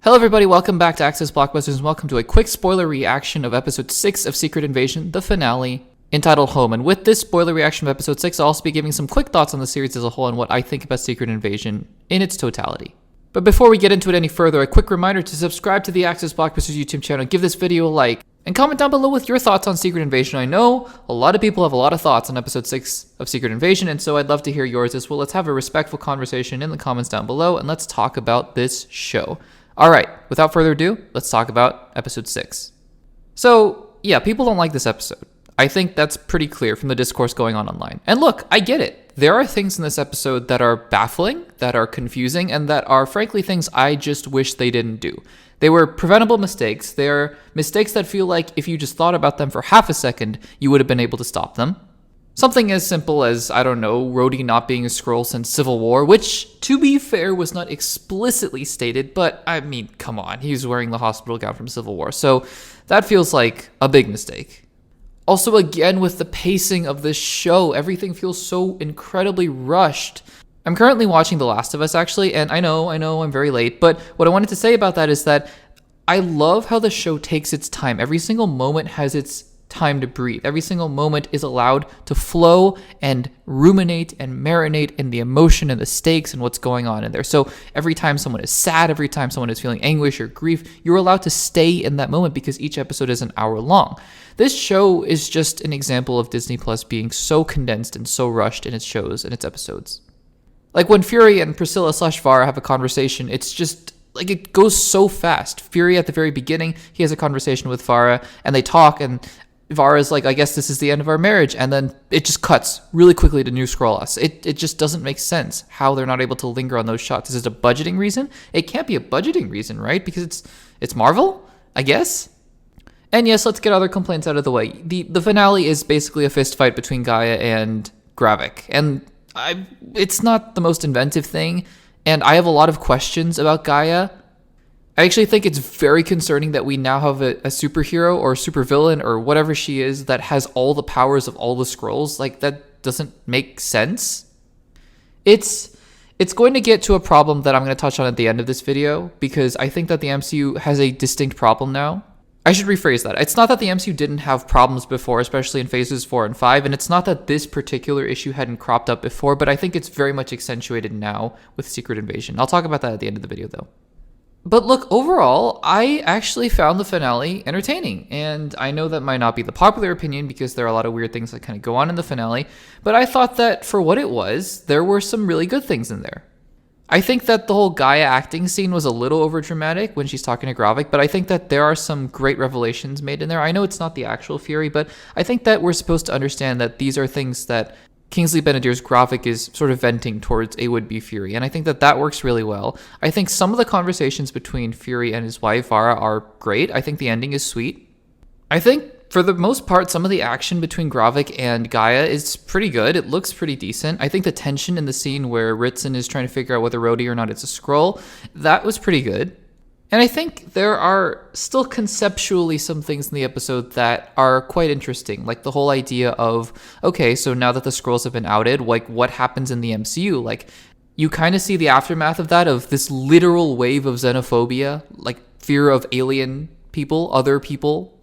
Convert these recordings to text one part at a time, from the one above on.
Hello everybody, welcome back to Access Blockbusters and welcome to a quick spoiler reaction of episode 6 of Secret Invasion, the finale, entitled Home. And with this spoiler reaction of episode 6, I'll also be giving some quick thoughts on the series as a whole and what I think about Secret Invasion in its totality. But before we get into it any further, a quick reminder to subscribe to the Access Blockbusters YouTube channel, give this video a like, and comment down below with your thoughts on Secret Invasion. I know a lot of people have a lot of thoughts on episode 6 of Secret Invasion, and so I'd love to hear yours as well. Let's have a respectful conversation in the comments down below, and let's talk about this show. Alright, without further ado, let's talk about episode 6. So, yeah, people don't like this episode. I think that's pretty clear from the discourse going on online. And look, I get it. There are things in this episode that are baffling, that are confusing, and that are frankly things I just wish they didn't do. They were preventable mistakes. They're mistakes that feel like if you just thought about them for half a second, you would have been able to stop them. Something as simple as, I don't know, Rhodey not being a Skrull since Civil War, which, to be fair, was not explicitly stated, but I mean, come on, he's wearing the hospital gown from Civil War, so that feels like a big mistake. Also, again, with the pacing of this show, everything feels so incredibly rushed. I'm currently watching The Last of Us, actually, and I know, I'm very late, but what I wanted to say about that is that I love how the show takes its time. Every single moment has its time to breathe. Every single moment is allowed to flow and ruminate and marinate in the emotion and the stakes and what's going on in there. So every time someone is sad, every time someone is feeling anguish or grief, you're allowed to stay in that moment because each episode is an hour long. This show is just an example of Disney Plus being so condensed and so rushed in its shows and its episodes. Like when Fury and Priscilla/Vara have a conversation, it's just like it goes so fast. Fury at the very beginning, he has a conversation with Vara and they talk and Vara's like, I guess this is the end of our marriage, and then it just cuts really quickly to New Skrullos. It just doesn't make sense how they're not able to linger on those shots. Is it a budgeting reason? It can't be a budgeting reason, right? Because it's Marvel, I guess? And yes, let's get other complaints out of the way. The finale is basically a fist fight between Gaia and Gravik, and it's not the most inventive thing, and I have a lot of questions about Gaia. I actually think it's very concerning that we now have a superhero or supervillain or whatever she is that has all the powers of all the Skrulls. Like, that doesn't make sense. It's going to get to a problem that I'm going to touch on at the end of this video because I think that the MCU has a distinct problem now. I should rephrase that. It's not that the MCU didn't have problems before, especially in phases 4 and 5, and it's not that this particular issue hadn't cropped up before, but I think it's very much accentuated now with Secret Invasion. I'll talk about that at the end of the video, though. But look, overall, I actually found the finale entertaining, and I know that might not be the popular opinion because there are a lot of weird things that kind of go on in the finale, but I thought that for what it was, there were some really good things in there. I think that the whole Gaia acting scene was a little overdramatic when she's talking to Gravik, but I think that there are some great revelations made in there. I know it's not the actual Fury, but I think that we're supposed to understand that these are things that Kingsley Benadir's Gravik is sort of venting towards a would-be Fury, and I think that that works really well. I think some of the conversations between Fury and his wife, Vara, are great. I think the ending is sweet. I think, for the most part, some of the action between Gravik and Gaia is pretty good. It looks pretty decent. I think the tension in the scene where Ritson is trying to figure out whether Rhodey or not it's a Skrull, that was pretty good. And I think there are still conceptually some things in the episode that are quite interesting, like the whole idea of, okay, so now that the Skrulls have been outed, like what happens in the MCU? Like, you kind of see the aftermath of that, of this literal wave of xenophobia, like fear of alien people, other people,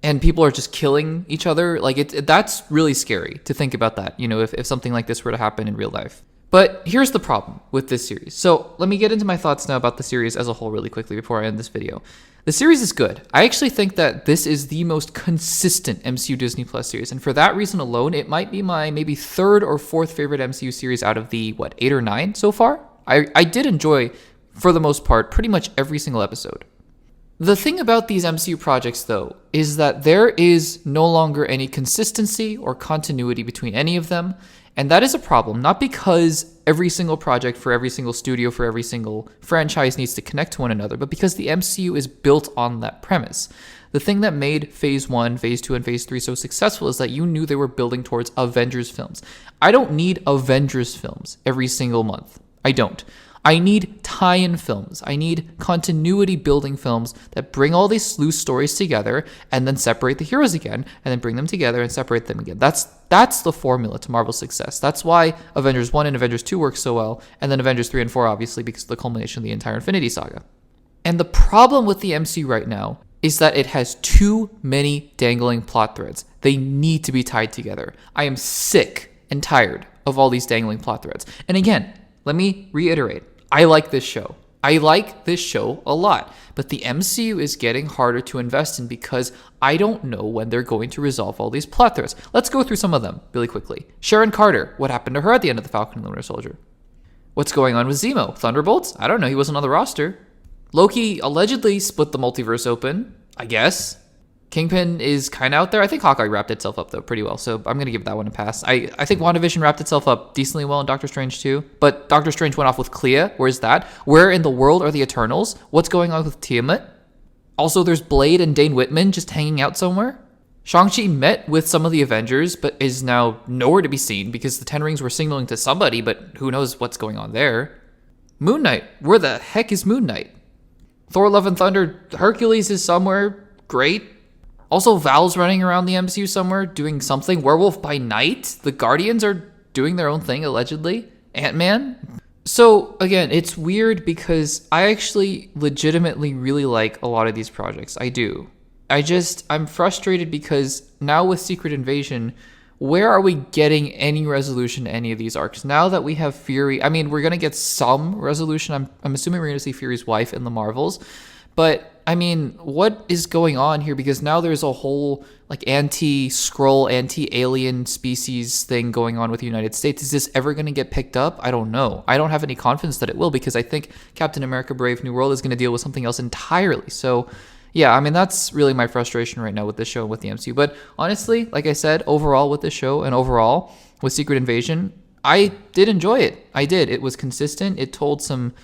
and people are just killing each other. Like, that's really scary to think about that, you know, if something like this were to happen in real life. But here's the problem with this series. So let me get into my thoughts now about the series as a whole really quickly before I end this video. The series is good. I actually think that this is the most consistent MCU Disney Plus series. And for that reason alone, it might be my maybe third or fourth favorite MCU series out of the, 8 or 9 so far? I did enjoy, for the most part, pretty much every single episode. The thing about these MCU projects, though, is that there is no longer any consistency or continuity between any of them. And that is a problem, not because every single project for every single studio for every single franchise needs to connect to one another, but because the MCU is built on that premise. The thing that made Phase 1, Phase 2, and Phase 3 so successful is that you knew they were building towards Avengers films. I don't need Avengers films every single month. I don't. I need tie-in films. I need continuity building films that bring all these loose stories together and then separate the heroes again and then bring them together and separate them again. That's the formula to Marvel's success. That's why Avengers 1 and Avengers 2 work so well, and then Avengers 3 and 4 obviously because of the culmination of the entire Infinity Saga. And the problem with the MCU right now is that it has too many dangling plot threads. They need to be tied together. I am sick and tired of all these dangling plot threads. And again, let me reiterate, I like this show. I like this show a lot, but the MCU is getting harder to invest in because I don't know when they're going to resolve all these plot threads. Let's go through some of them really quickly. Sharon Carter, what happened to her at the end of The Falcon and the Winter Soldier? What's going on with Zemo? Thunderbolts? I don't know, he wasn't on the roster. Loki allegedly split the multiverse open, I guess. Kingpin is kind of out there. I think Hawkeye wrapped itself up, though, pretty well, so I'm going to give that one a pass. I think WandaVision wrapped itself up decently well in Doctor Strange, too. But Doctor Strange went off with Clea. Where's that? Where in the world are the Eternals? What's going on with Tiamat? Also, there's Blade and Dane Whitman just hanging out somewhere. Shang-Chi met with some of the Avengers, but is now nowhere to be seen because the Ten Rings were signaling to somebody, but who knows what's going on there. Moon Knight. Where the heck is Moon Knight? Thor, Love and Thunder. Hercules is somewhere. Great. Also, Val's running around the MCU somewhere doing something. Werewolf by Night. The Guardians are doing their own thing, allegedly. Ant-Man. So, again, it's weird because I actually legitimately really like a lot of these projects. I do. I'm frustrated because now with Secret Invasion, where are we getting any resolution to any of these arcs? Now that we have Fury, I mean, we're going to get some resolution. I'm assuming we're going to see Fury's wife in the Marvels. But, I mean, what is going on here? Because now there's a whole, like, anti-Skrull, anti-alien species thing going on with the United States. Is this ever going to get picked up? I don't know. I don't have any confidence that it will because I think Captain America Brave New World is going to deal with something else entirely. So, yeah, I mean, that's really my frustration right now with this show and with the MCU. But honestly, like I said, overall with this show and overall with Secret Invasion, I did enjoy it. I did. It was consistent. It told some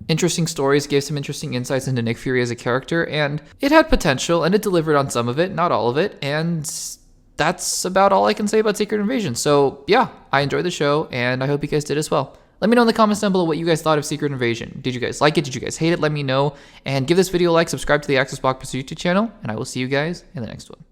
interesting stories, gave some interesting insights into Nick Fury as a character, and it had potential, and it delivered on some of it, not all of it, and that's about all I can say about Secret Invasion. So, yeah, I enjoyed the show, and I hope you guys did as well. Let me know in the comments down below what you guys thought of Secret Invasion. Did you guys like it? Did you guys hate it? Let me know, and give this video a like, subscribe to the Access Blockbusters YouTube channel, and I will see you guys in the next one.